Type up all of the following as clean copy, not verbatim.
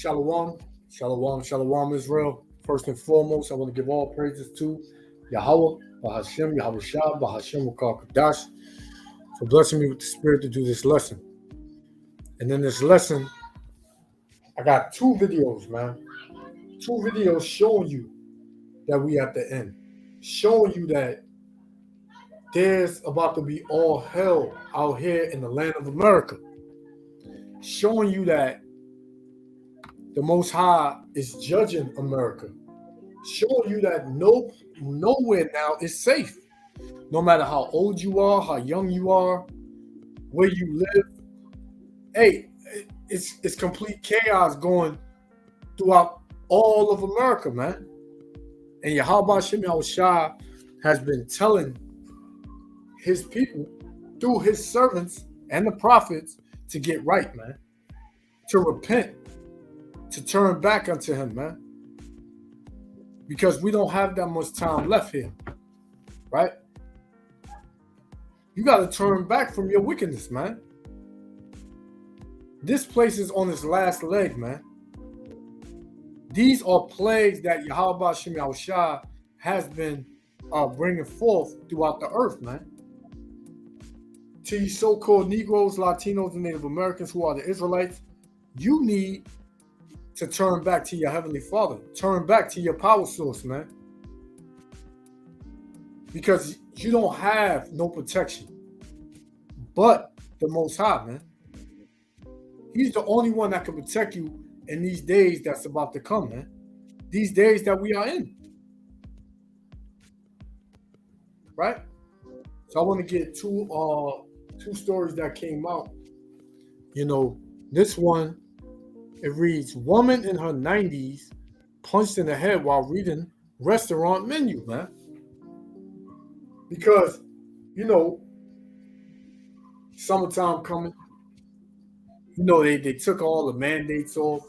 Shalom, shalom, shalom, Israel. First and foremost, I want to give all praises to Yahweh, Bahashem, Yahweh Shah, Bahashem, Wakar Kadash, for blessing me with the spirit to do this lesson. And in this lesson, I got two videos, man. Two videos showing you that we at the end, showing you that there's about to be all hell out here in the land of America, showing you that the Most High is judging America, showing you that nowhere now is safe. No matter how old you are, how young you are, where you live, hey, it's complete chaos going throughout all of America, man. And Yahweh Shem Shah has been telling his people through his servants and the prophets to get right, man, to repent, to turn back unto him, man, because we don't have that much time left here, right? You got to turn back from your wickedness, man. This place is on its last leg, man. These are plagues that Yahweh Shem Shah has been bringing forth throughout the earth, man. To you so-called Negroes, Latinos, and Native Americans who are the Israelites, you need to turn back to your Heavenly Father. Turn back to your power source, man. Because you don't have no protection but the Most High, man. He's the only one that can protect you in these days that's about to come, man. These days that we are in. Right? So I want to get two stories that came out. You know, this one, it reads, woman in her 90s punched in the head while reading restaurant menu, man. Because, you know, summertime coming. You know, they took all the mandates off.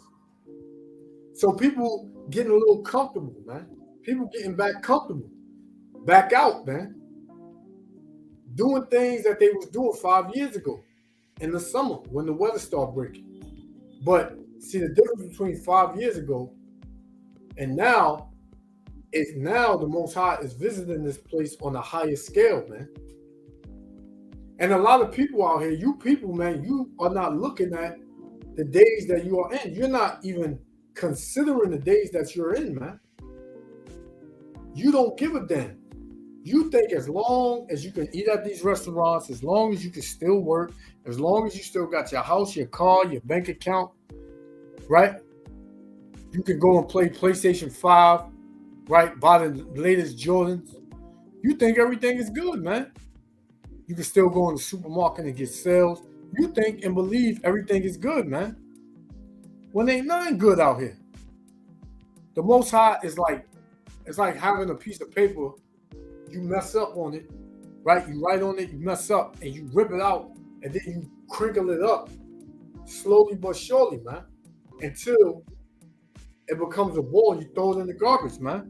So people getting a little comfortable, man. People getting back comfortable. Back out, man. Doing things that they was doing 5 years ago in the summer when the weather started breaking. But see, the difference between 5 years ago and now is now the Most High is visiting this place on a higher scale, man. And a lot of people out here, you people, man, you are not looking at the days that you are in. You're not even considering the days that you're in, man. You don't give a damn. You think as long as you can eat at these restaurants, as long as you can still work, as long as you still got your house, your car, your bank account, right? You can go and play PlayStation 5, right? Buy the latest Jordans. You think everything is good, man. You can still go in the supermarket and get sales. You think and believe everything is good, man. When ain't nothing good out here. The Most High is like, it's like having a piece of paper. You mess up on it, right? You write on it, you mess up, and you rip it out, and then you crinkle it up slowly but surely, man, until it becomes a ball. You throw it in the garbage, man.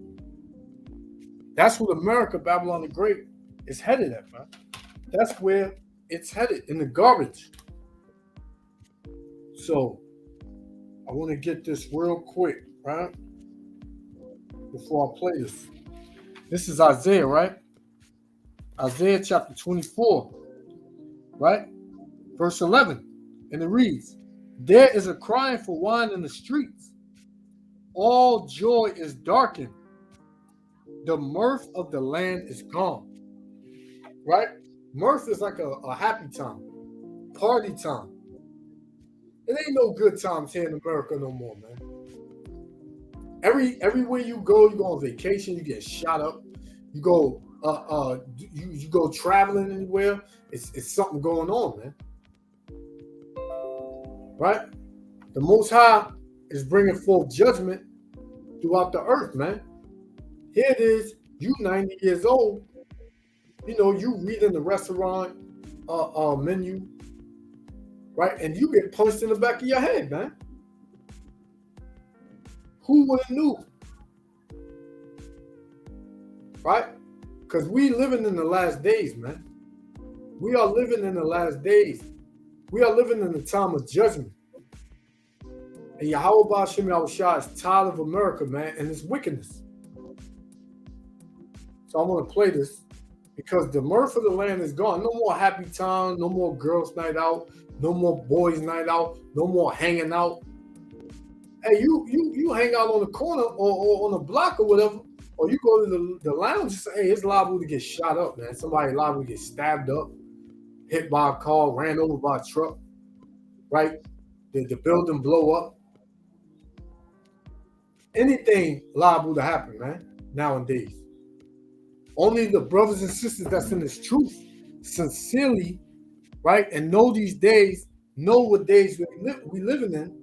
That's what America, Babylon the Great, is headed at, man. That's where it's headed, in the garbage. So I want to get this real quick, right? Before I play this. This is Isaiah, right? Isaiah chapter 24, right? Verse 11. And it reads, there is a crying for wine in the streets. All joy is darkened. The mirth of the land is gone. Right? Mirth is like a happy time, party time. It ain't no good times here in America no more, man. Everywhere you go on vacation, you get shot up. You go you go traveling anywhere, it's something going on, man. Right? The Most High is bringing forth judgment throughout the earth, man. Here it is, you 90 years old. You know, you reading the restaurant menu, right? And you get punched in the back of your head, man. Who would have knew? Right? Because we living in the last days, man. We are living in the last days. We are living in the time of judgment. And Yahweh Ba'Shem Yahushua is tired of America, man, and its wickedness. So I'm going to play this because the mirth of the land is gone. No more happy time, no more girls' night out, no more boys' night out, no more hanging out. Hey, you hang out on the corner or on the block or whatever, or you go to the lounge and say, hey, it's liable to get shot up, man. Somebody liable to get stabbed up, hit by a car, ran over by a truck, right? The building blow up. Anything liable to happen, man, nowadays. Only the brothers and sisters that's in this truth, sincerely, right, and know these days, know what days we living in,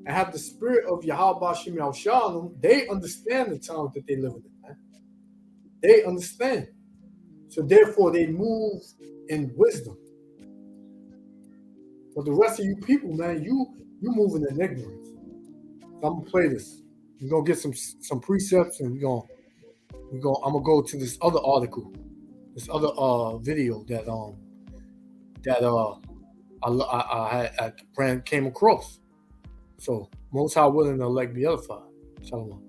and have the spirit of Yahweh Ba'Shem Yahushua, they understand the times that they living in, man. They understand. So therefore, they move in wisdom. But the rest of you people, man, you moving in ignorance. So I'm gonna play this. We're gonna get some precepts, and I'm gonna go to this other article, this other video that I came across. So Most High willing to elect be edified. Shalom.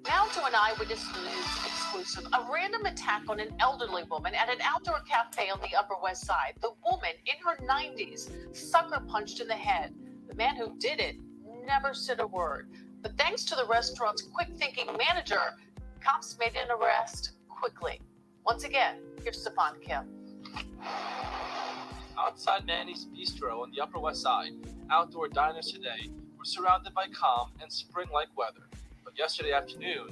Now to an Eyewitness News exclusive. A random attack on an elderly woman at an outdoor cafe on the Upper West Side. The woman in her 90s sucker punched in the head. The man who did it never said a word. But thanks to the restaurant's quick-thinking manager, cops made an arrest quickly. Once again, here's Stefan Kim. Outside Manny's Bistro on the Upper West Side, outdoor diners today were surrounded by calm and spring-like weather. But yesterday afternoon,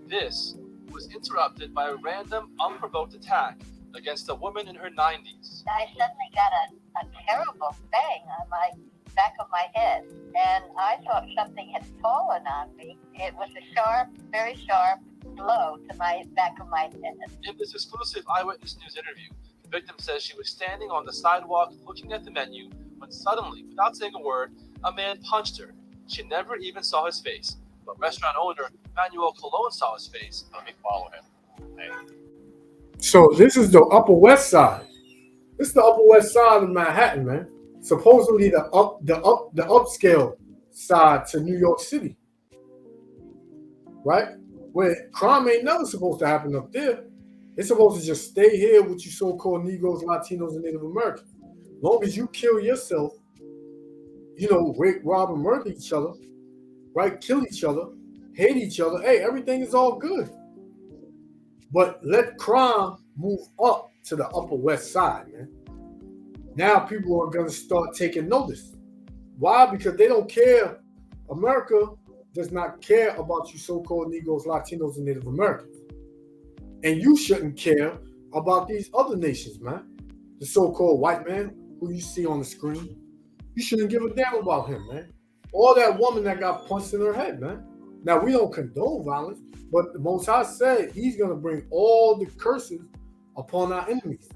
this was interrupted by a random, unprovoked attack against a woman in her 90s. I suddenly got a terrible bang on my back of my head, and I thought something had fallen on me. It was a sharp, very sharp blow to my back of my head. In this exclusive Eyewitness News interview, the victim says she was standing on the sidewalk looking at the menu when suddenly, without saying a word, a man punched her. She never even saw his face, but restaurant owner Manuel Colon saw his face. Let me follow him. Hey. So this is the Upper West Side. This is the Upper West Side of Manhattan, man. Supposedly the upscale side to New York City, right? Where crime ain't never supposed to happen up there. It's supposed to just stay here with you so-called Negroes, Latinos, and Native Americans. Long as you kill yourself, rape, rob, and murder each other, right? Kill each other, hate each other. Hey, everything is all good. But let crime move up to the Upper West Side, man. Now people are going to start taking notice. Why? Because they don't care. America does not care about you so-called Negroes, Latinos, and Native Americans. And you shouldn't care about these other nations, man. The so-called white man who you see on the screen. You shouldn't give a damn about him, man. Or that woman that got punched in her head, man. Now, we don't condone violence, but the Most High said he's going to bring all the curses upon our enemies.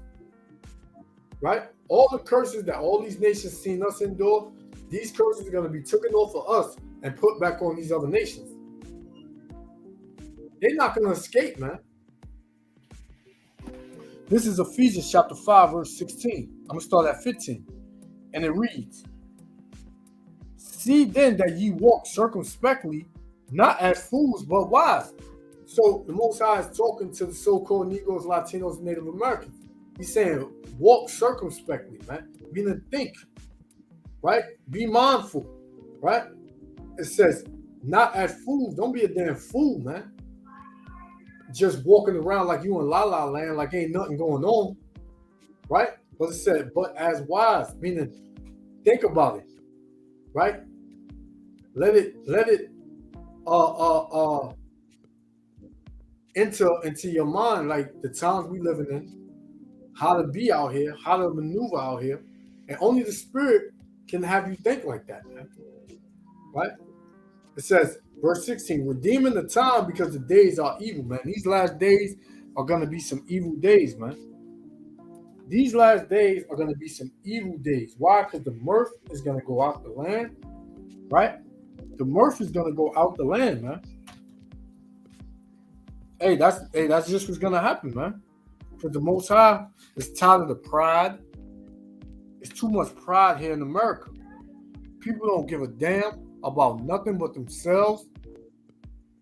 Right? All the curses that all these nations seen us endure, these curses are going to be taken off of us and put back on these other nations. They're not going to escape, man. This is Ephesians chapter 5, verse 16. I'm going to start at 15. And it reads, "See then that ye walk circumspectly, not as fools, but wise." So the Most High is talking to the so-called Negroes, Latinos, and Native Americans. He's saying, walk circumspectly, man. Meaning think, right? Be mindful, right? It says, not as fools. Don't be a damn fool, man. Just walking around like you in La La Land, like ain't nothing going on, right? But it said, but as wise, meaning think about it, right? Let it enter into your mind, like the times we living in, how to be out here, how to maneuver out here, and only the Spirit can have you think like that, man. Right? It says, verse 16, redeeming the time because the days are evil, man. These last days are going to be some evil days, man. These last days are going to be some evil days. Why? Because the mirth is going to go out the land, right? The mirth is going to go out the land, man. Hey, that's just what's going to happen, man. Because the Most High is tired of the pride. It's too much pride here in America. people don't give a damn about nothing but themselves.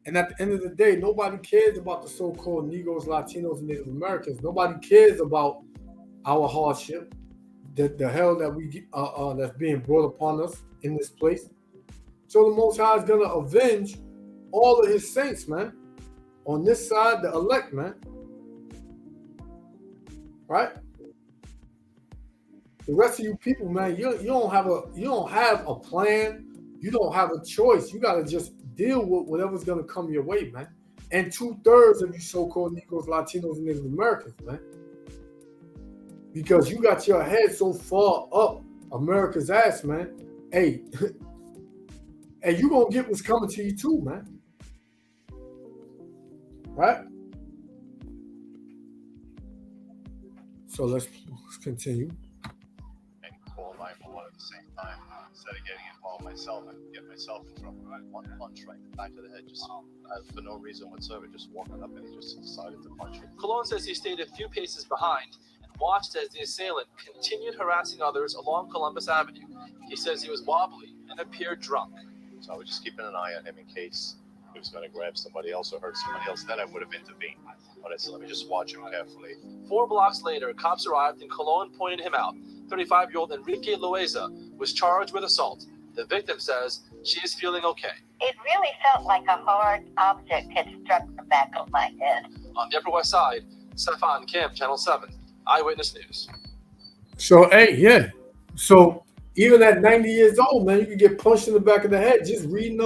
And at the end of the day, nobody cares about the so-called Negroes, Latinos, and Native Americans. Nobody cares about our hardship, the hell that we get, that's being brought upon us in this place. So the Most High is gonna avenge all of His saints, man. On this side, the elect, man. Right? The rest of you people, man, you don't have a plan. You don't have a choice. You gotta just deal with whatever's gonna come your way, man. And 2/3 of you so-called Negroes, Latinos, and Native Americans, man. Because you got your head so far up America's ass, man. Hey, hey, you gonna get what's coming to you too, man. Right? So let's continue. And call 911 at the same time instead of getting involved myself and get myself in trouble. Right? One punch right in the back of the head, just for no reason whatsoever, just walking up and he just decided to punch him. Cologne says he stayed a few paces behind and watched as the assailant continued harassing others along Columbus Avenue. He says he was wobbly and appeared drunk. So I was just keeping an eye on him in case he was going to grab somebody else or hurt somebody else. Then I would have intervened. But I said, let me just watch him carefully. 4 blocks later, cops arrived and Cologne pointed him out. 35-year-old Enrique Loaiza was charged with assault. The victim says she is feeling okay. It really felt like a hard object had struck the back of my head. On the Upper West Side, Stefan Kim, Channel 7, Eyewitness News. So, hey, yeah. So, even at 90 years old, man, you can get punched in the back of the head just reading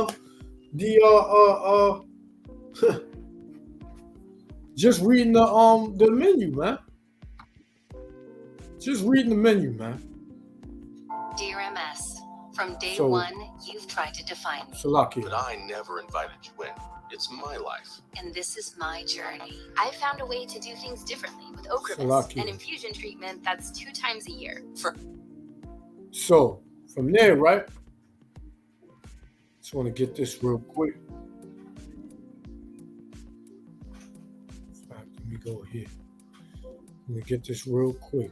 just reading the menu, man. Just reading the menu, man. Dear MS, from day So- one, you've tried to define me, Salaki. But I never invited you in. It's my life. and this is my journey. I found a way to do things differently with Ocrevus, Salaki. an infusion treatment that's 2 times a year. So, from there, right? Just want to get this real quick. In fact, let me go here. Let me get this real quick.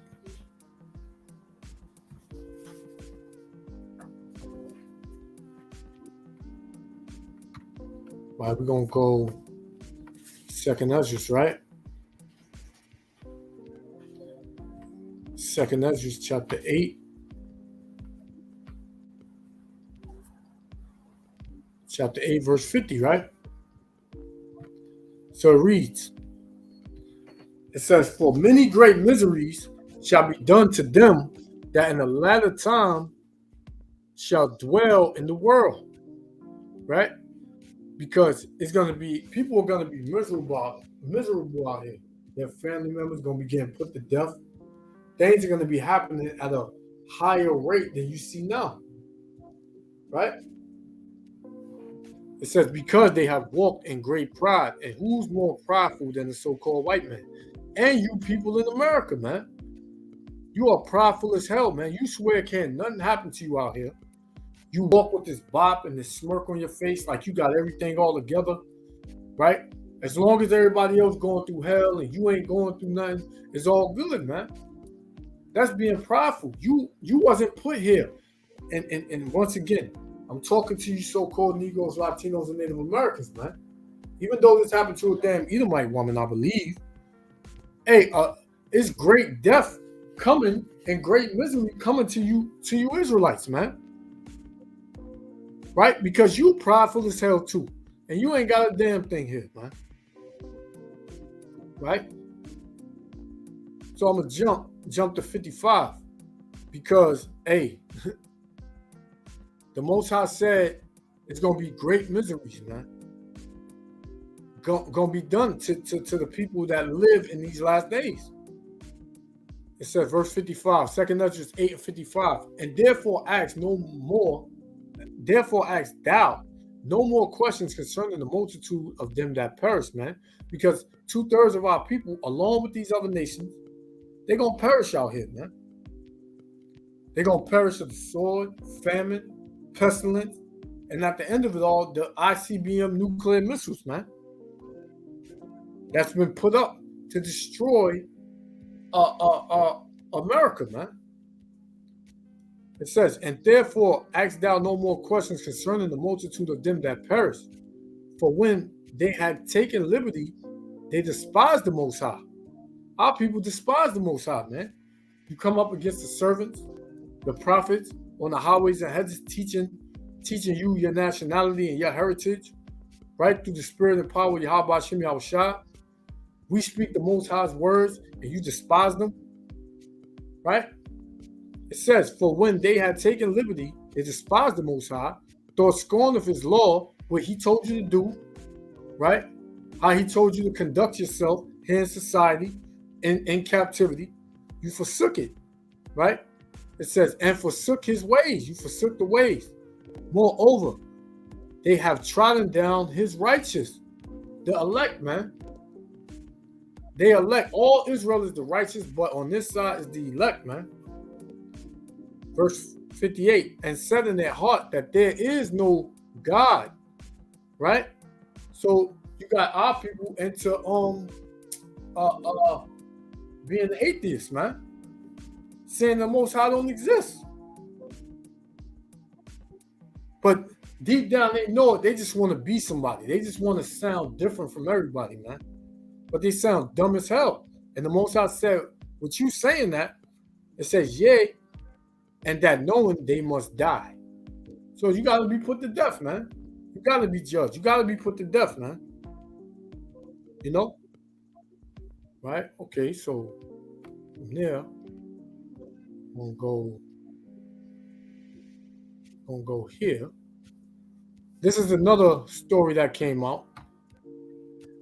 All right, we're going to go Second Ezra, right? Second Ezra, chapter 8. Chapter 8, verse 50, right? So it reads, it says, for many great miseries shall be done to them that in the latter time shall dwell in the world, right? Because it's going to be, people are going to be miserable out here. Their family members going to be getting put to death. Things are going to be happening at a higher rate than you see now, right? It says, because they have walked in great pride. And who's more prideful than the so-called white man? And you people in America, man. You are prideful as hell, man. You swear can't nothing happen to you out here. You walk with this bop and this smirk on your face like you got everything all together, right? As long as everybody else going through hell and you ain't going through nothing, it's all good, man. That's being prideful. You wasn't put here. And once again, I'm talking to you so-called Negroes, Latinos, and Native Americans, man. Even though this happened to a damn Edomite woman, I believe. Hey, it's great death coming and great misery coming to you Israelites, man. Right? Because you prideful as hell too. And you ain't got a damn thing here, man. Right? So I'm gonna jump to 55. Because, hey, the Most High said it's gonna be great miseries, man. Gonna be done to the people that live in these last days. It says, verse 55, 2 Ezra 8 and 55, and therefore ask thou no more questions concerning the multitude of them that perish, man. Because 2/3 of our people, along with these other nations, they're gonna perish out here, man. They're gonna perish of the sword, famine, pestilence, and at the end of it all, the ICBM nuclear missiles, man. That's been put up to destroy America, man. It says, and therefore ask thou no more questions concerning the multitude of them that perish. For when they had taken liberty, they despised the Most High. Our people despise the Most High, man. You come up against the servants, the prophets, on the highways and hedges, teaching you your nationality and your heritage, right, through the spirit and power of Yahweh Shem Yahushua. We speak the Most High's words, and you despise them, right? It says, for when they had taken liberty, they despised the Most High, thought scorn of his law, what he told you to do, right? How he told you to conduct yourself here in society, in captivity. You forsook it, right? It says, and forsook his ways. You forsook the ways. Moreover, they have trodden down his righteous. The elect, man. They elect. All Israel is the righteous, but on this side is the elect, man. Verse 58, and said in their heart that there is no God, right? So you got our people into being atheists, man. Saying the Most High don't exist. But deep down they know it. They just want to be somebody. They just want to sound different from everybody, man. But they sound dumb as hell. And the Most High said, with you saying that, it says, yea, and that knowing they must die. So you got to be put to death, man. You got to be judged. You got to be put to death, man. You know? Right? Okay, so from there, I'm going to go here. This is another story that came out,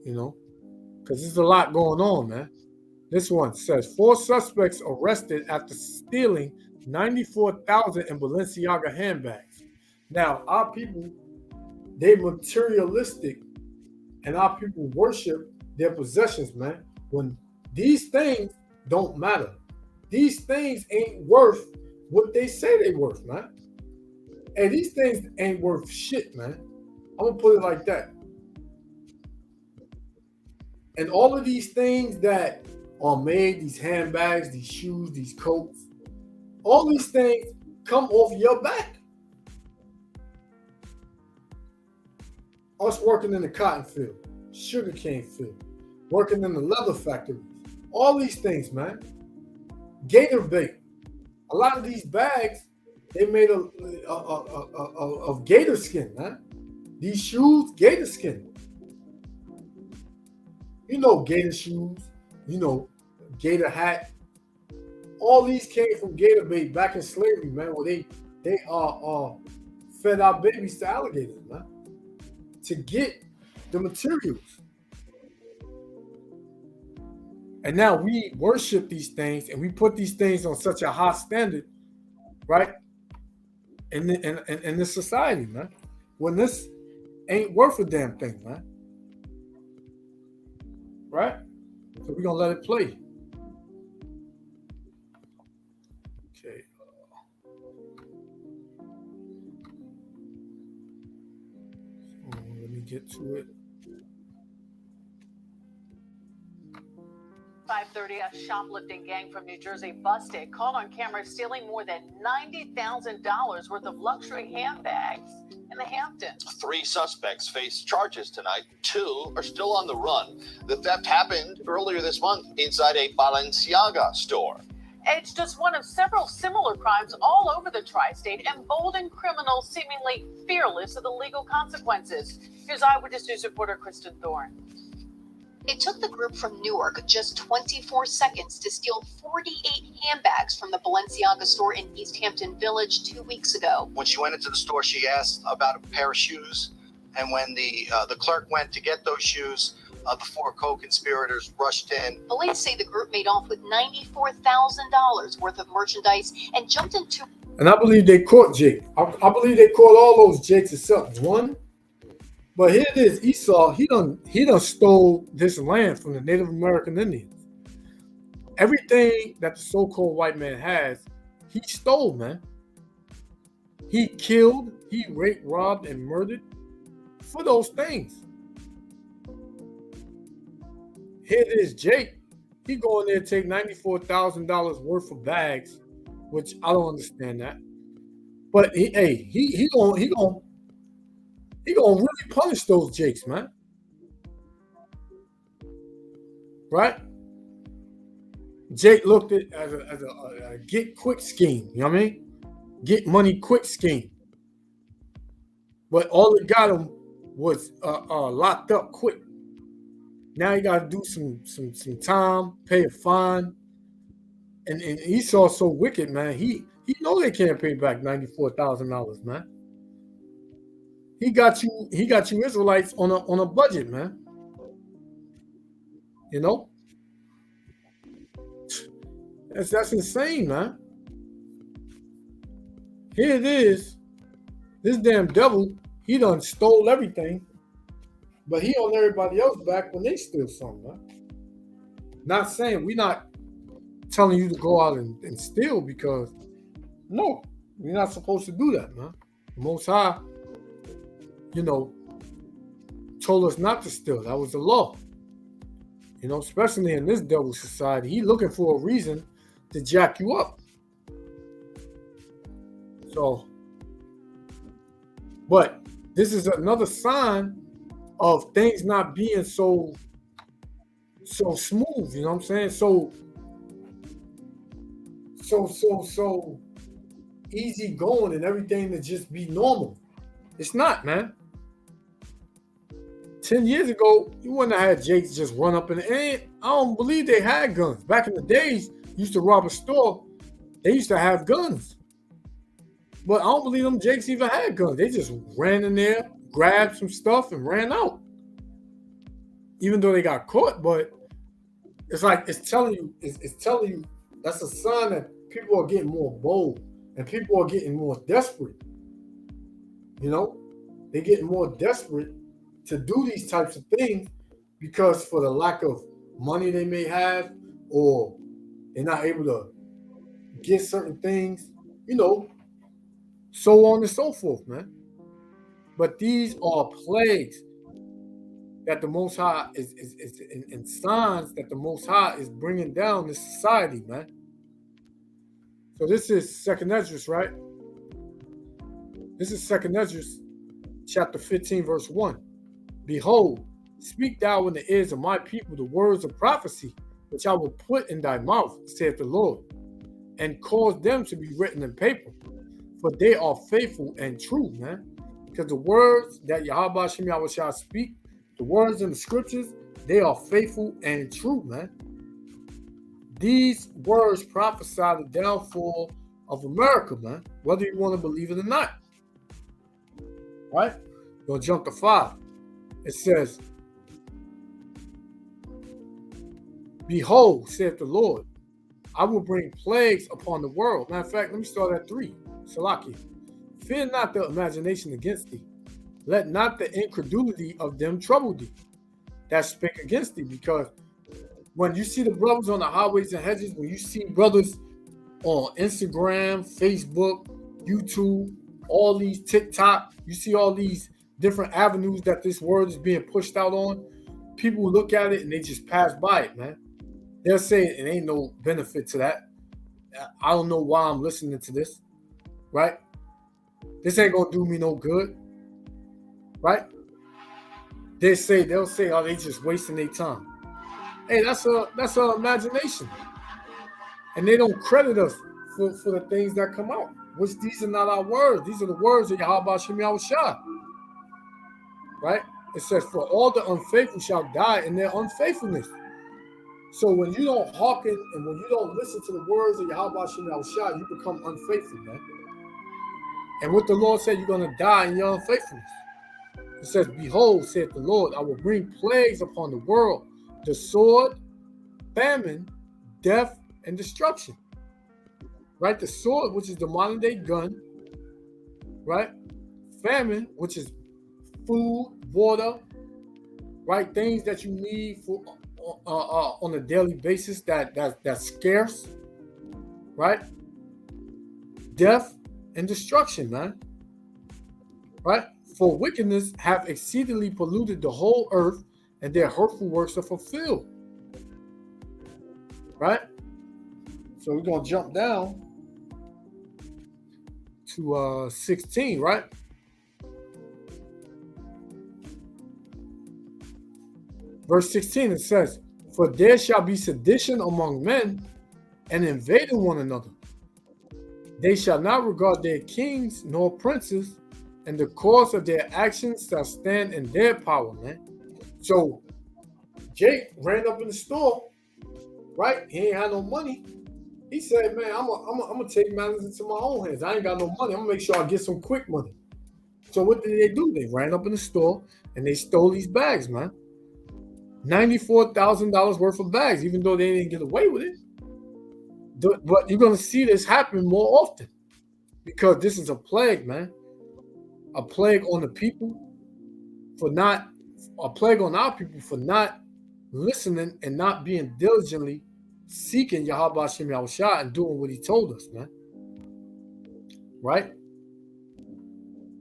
you know, because there's a lot going on, man. This one says 4 suspects arrested after stealing 94,000 in Balenciaga handbags. Now, our people, they materialistic, and our people worship their possessions, man. When these things don't matter. These things ain't worth what they say they worth, man. And these things ain't worth shit, man. I'm gonna put it like that. And all of these things that are made, these handbags, these shoes, these coats, all these things come off your back. Us working in the cotton field, sugarcane field, working in the leather factories, all these things, man. Gator bait. A lot of these bags, they made of gator skin, man. These shoes, gator skin. You know, gator shoes, you know, gator hat. All these came from gator bait back in slavery, man, where they fed our babies to alligators, man, to get the materials. And now we worship these things and we put these things on such a high standard, right? In this society, man. When this ain't worth a damn thing, man. Right? So we're gonna let it play. Okay. So let me get to it. 5:30, a shoplifting gang from New Jersey busted, caught on camera stealing more than $90,000 worth of luxury handbags in the Hamptons. 3 suspects face charges tonight. 2 are still on the run. The theft happened earlier this month inside a Balenciaga store. It's just one of several similar crimes all over the tri-state, emboldened criminals seemingly fearless of the legal consequences. Here's Eyewitness News reporter Kristen Thorne. It took the group from Newark just 24 seconds to steal 48 handbags from the Balenciaga store in East Hampton Village 2 weeks ago. When she went into the store, she asked about a pair of shoes. And when the clerk went to get those shoes, the 4 co-conspirators rushed in. Police say the group made off with $94,000 worth of merchandise and jumped into... And I believe they caught Jake. I believe they caught all those Jakes except one. But here it is, Esau, he done stole this land from the Native American Indians. Everything that the so-called white man has, he stole, man. He killed, he raped, robbed, and murdered for those things. Here it is, Jake. He go in there and take $94,000 worth of bags, which I don't understand that. But he gonna really punish those jakes, man. Right? Jake looked at it as a get quick scheme. You know what I mean? Get money quick scheme. But all it got him was locked up quick. Now he got to do some time, pay a fine, and Esau's so wicked, man. He know they can't pay back $94,000, man. He got you Israelites on a budget, man. You know, that's insane, man. Here it is. This damn devil, he done stole everything, but he on everybody else back when they steal something, man. Not saying we're not telling you to go out and steal, because no, we're not supposed to do that, man. The Most High, you know, told us not to steal. That was the law. You know, especially in this devil society, he looking for a reason to jack you up. So, but this is another sign of things not being so smooth, you know what I'm saying? So easy going and everything to just be normal. It's not, man. 10 years ago, you wouldn't have had Jakes just run up and I don't believe they had guns. Back in the days, you used to rob a store, they used to have guns. But I don't believe them Jakes even had guns. They just ran in there, grabbed some stuff, and ran out. Even though they got caught, but it's like it's telling you that's a sign that people are getting more bold and people are getting more desperate. You know, they're getting more desperate to do these types of things because for the lack of money they may have, or they're not able to get certain things, you know, so on and so forth, man. But these are plagues that the Most High is and signs that the Most High is bringing down this society, man. So this is 2nd Esdras, right? This is 2nd Esdras, chapter 15, verse 1. Behold, speak thou in the ears of my people the words of prophecy, which I will put in thy mouth, saith the Lord, and cause them to be written in paper, for they are faithful and true, man. Because the words that Yahweh Shem Yahweh shall speak, the words in the scriptures, they are faithful and true, man. These words prophesy the downfall of America, man, whether you want to believe it or not. Right? We'll jump to 5. It says, behold, saith the Lord, I will bring plagues upon the world. Matter of fact, let me start at 3. Salaki. Fear not the imagination against thee. Let not the incredulity of them trouble thee that spake against thee. Because when you see the brothers on the highways and hedges, when you see brothers on Instagram, Facebook, YouTube, all these TikTok, you see all these different avenues that this word is being pushed out on, people look at it and they just pass by it, man. They'll say it ain't no benefit to that. I don't know why I'm listening to this, right? This ain't gonna do me no good, right? They'll say, oh, they just wasting their time. Hey, that's our imagination. And they don't credit us for the things that come out, which these are not our words. These are the words of Yahweh Shem Yahweh Shah. Right? It says, for all the unfaithful shall die in their unfaithfulness. So when you don't hearken and when you don't listen to the words of Yahweh Shem Yahweh Shah, you become unfaithful, man. And what the Lord said, you're going to die in your unfaithfulness. It says, behold, saith the Lord, I will bring plagues upon the world, the sword, famine, death, and destruction. Right? The sword, which is the modern day gun. Right? Famine, which is food, water, right? Things that you need for on a daily basis that's scarce, right? Death and destruction, man. Right? For wickedness have exceedingly polluted the whole earth, and their hurtful works are fulfilled. Right? So we're gonna jump down to 16, right? Verse 16, it says, "For there shall be sedition among men, and invading one another. They shall not regard their kings nor princes, and the cause of their actions shall stand in their power," man. So Jake ran up in the store, right? He ain't had no money. He said, "Man, I'm gonna take matters into my own hands. I ain't got no money. I'm gonna make sure I get some quick money." So what did they do? They ran up in the store and they stole these bags, man. $94,000 worth of bags, even though they didn't get away with it. But you're gonna see this happen more often because this is a plague, man. A plague on the people a plague on our people for not listening and not being diligently seeking Yahweh Hashem Yahushua and doing what he told us, man. Right?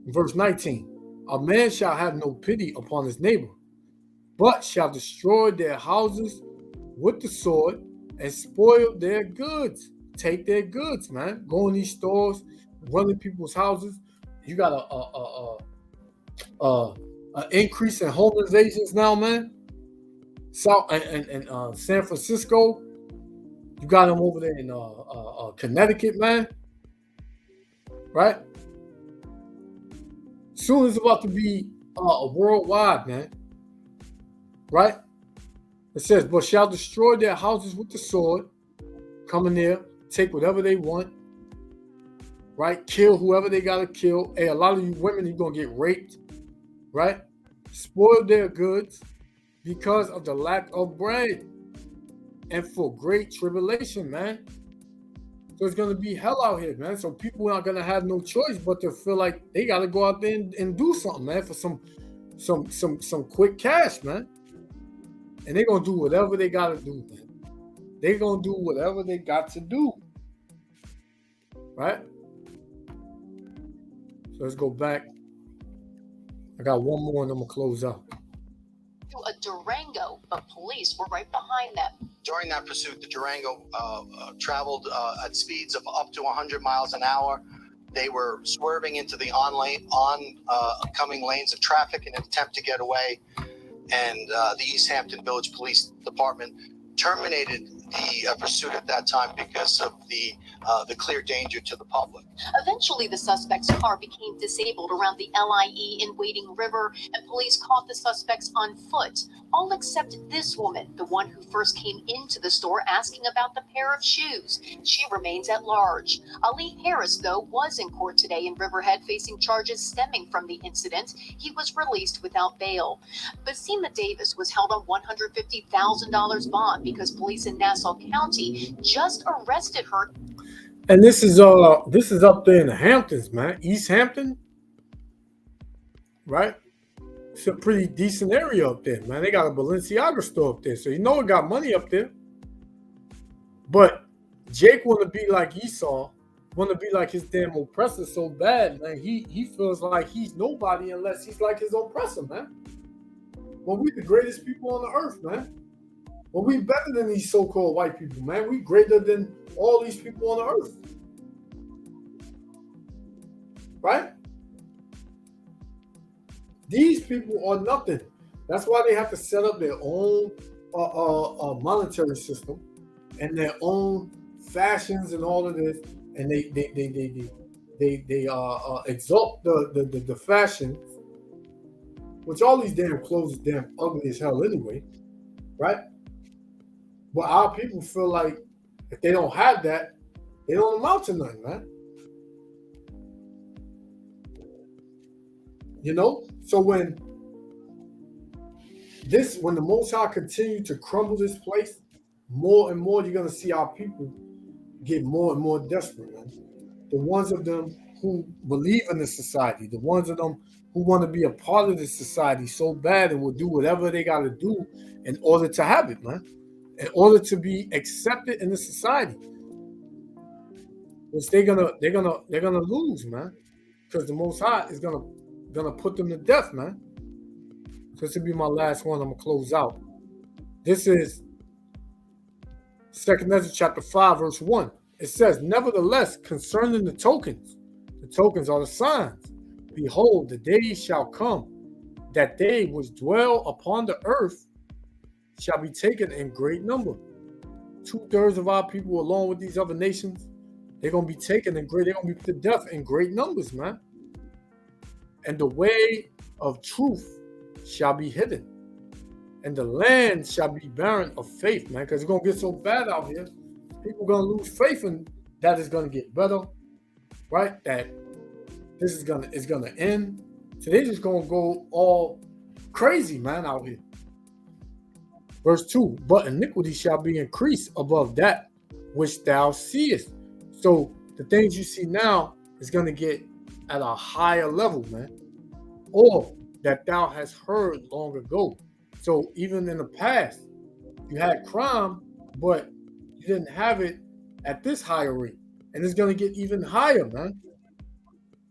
Verse 19, "A man shall have no pity upon his neighbor, but shall destroy their houses with the sword and spoil their goods." Take their goods, man. Go in these stores, run in people's houses. You got a increase in home invasions now, man. South and San Francisco. You got them over there in Connecticut, man. Right? Soon it's about to be worldwide, man. Right? It says, "But shall destroy their houses with the sword." Come in there, take whatever they want. Right? Kill whoever they gotta kill. Hey, a lot of you women, you're gonna get raped. Right? Spoil their goods because of the lack of bread and for great tribulation, man. So it's gonna be hell out here, man. So people aren't gonna have no choice but to feel like they gotta go out there and do something, man, for some quick cash, man. And they're gonna do whatever they gotta do, man. They're gonna do whatever they got to do. Right? So let's go back. I got one more and I'm gonna close out. To a Durango, but police were right behind them. During that pursuit, the Durango traveled at speeds of up to 100 miles an hour. They were swerving into the oncoming lanes of traffic in an attempt to get away. And the East Hampton Village Police Department terminated the pursuit at that time because of the clear danger to the public. Eventually, the suspect's car became disabled around the LIE in Wading River, and police caught the suspects on foot. All except this woman, the one who first came into the store asking about the pair of shoes. She remains at large. Ali Harris, though, was in court today in Riverhead facing charges stemming from the incident. He was released without bail. Basima Davis was held on $150,000 bond because police in Nassau County just arrested her. And this is up there in the Hamptons, man. East Hampton, right? It's a pretty decent area up there, man. They got a Balenciaga store up there, so you know it got money up there. But Jake want to be like Esau, want to be like his damn oppressor so bad, man. He feels like he's nobody unless he's like his oppressor, man. Well, we the greatest people on the earth, man. Well, we better than these so-called white people, man. We greater than all these people on the earth. Right? These people are nothing. That's why they have to set up their own monetary system and their own fashions and all of this. And they exalt the fashion, which all these damn clothes is damn ugly as hell anyway, right? But our people feel like if they don't have that, they don't amount to nothing, man. You know? So when the Most High continue to crumble this place, more and more you're gonna see our people get more and more desperate, man. The ones of them who believe in the society, the ones of them who want to be a part of this society so bad and will do whatever they gotta do in order to have it, man. In order to be accepted in the society. Which they're gonna lose, man. Because the Most High is gonna put them to death, man. This will be my last one. I'm gonna close out. This is 2 Ezra chapter 5, verse 1. It says, "Nevertheless, concerning the tokens tokens are the signs. Behold, the days shall come that they which dwell upon the earth shall be taken in great number. 2/3 of our people, along with these other nations, they're going to be taken in great, they're going to be put to death in great numbers, man. And the way of truth shall be hidden. And the land shall be barren of faith, man, because it's going to get so bad out here. People are going to lose faith in that it's going to get better, right? That this is going to end. So they're just going to go all crazy, man, out here. Verse 2, but iniquity shall be increased above that which thou seest. So the things you see now is going to get at a higher level, man. Or that thou hast heard long ago. So even in the past, you had crime, but you didn't have it at this higher rate. And it's going to get even higher, man.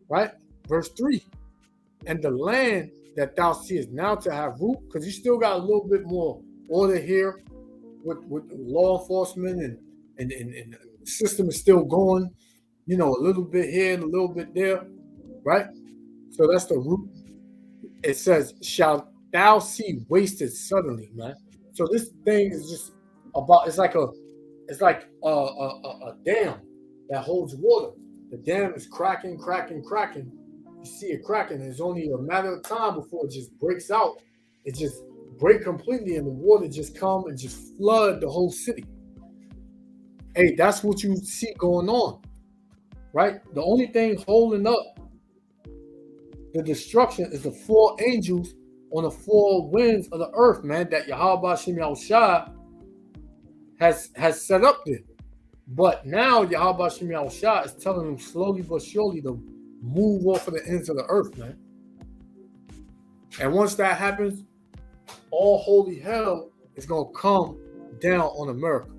Right? Verse 3, and the land that thou seest now to have root, because you still got a little bit more order here with law enforcement and the system is still going, a little bit here and a little bit there, right? So that's the root. It says, shall thou see wasted suddenly, man. So this thing is just about, it's like a dam that holds water. The dam is cracking. You see it cracking. It's only a matter of time before it just breaks out. It just break completely and the water just come and just flood the whole city. Hey, that's what you see going on, right? The only thing holding up the destruction is the 4 angels on the 4 winds of the earth, man, that Yahweh Shem Yahushua has set up there. But now Yahweh Shem Yahushua is telling them slowly but surely to move off of the ends of the earth, man. And once that happens, all holy hell is going to come down on America.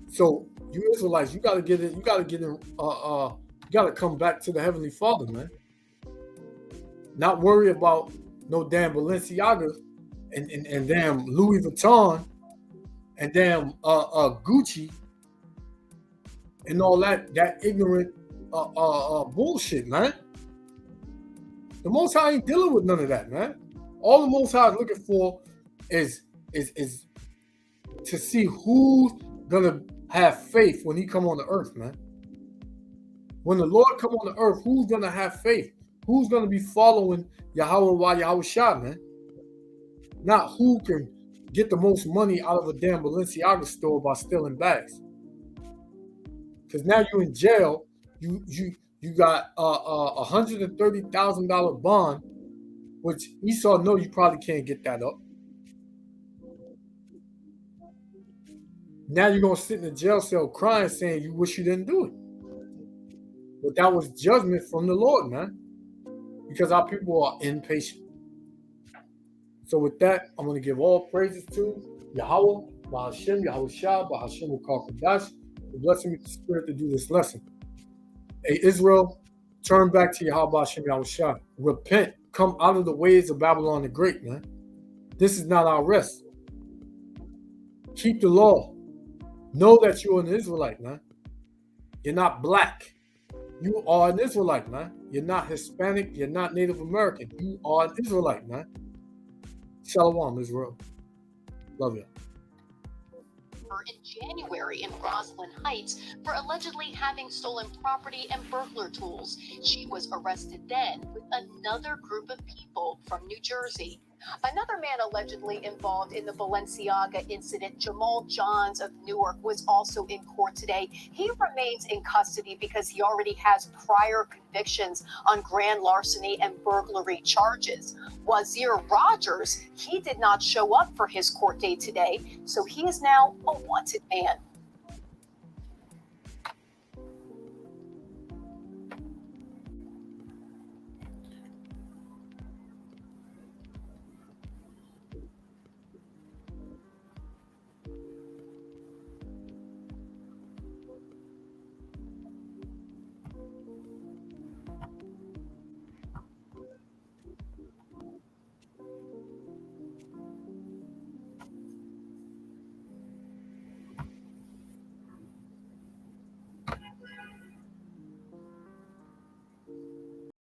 So you Israelites, you got to get in. You got to come back to the Heavenly Father, man. Not worry about no damn Balenciaga and damn Louis Vuitton and damn Gucci and all that ignorant bullshit, man. The Most High ain't dealing with none of that, man. All the Most High is looking for is to see who's gonna have faith when he come on the earth, man. When the Lord come on the earth, who's gonna have faith? Who's gonna be following Yahweh Yahushua, man? Not who can get the most money out of a damn Balenciaga store by stealing bags. Because now you're in jail. You got a $130,000 bond, which Esau know you probably can't get that up. Now you're gonna sit in a jail cell crying, saying you wish you didn't do it. But that was judgment from the Lord, man, because our people are impatient. So with that, I'm gonna give all praises to Yahweh, Bahashem, Yahushua, Bahashem Ukal-Kadash, for blessing me with the spirit to do this lesson. Hey, Israel, turn back to Yahweh Hashem Yahushua. Repent. Come out of the ways of Babylon the Great, man. This is not our rest. Keep the law. Know that you're an Israelite, man. You're not black. You are an Israelite, man. You're not Hispanic. You're not Native American. You are an Israelite, man. Shalom, Israel. Love you. In January in Roslyn Heights for allegedly having stolen property and burglar tools. She was arrested then with another group of people from New Jersey. Another man allegedly involved in the Balenciaga incident, Jamal Johns of Newark, was also in court today. He remains in custody because he already has prior convictions on grand larceny and burglary charges. Wazir Rogers, he did not show up for his court date today, so he is now a wanted man.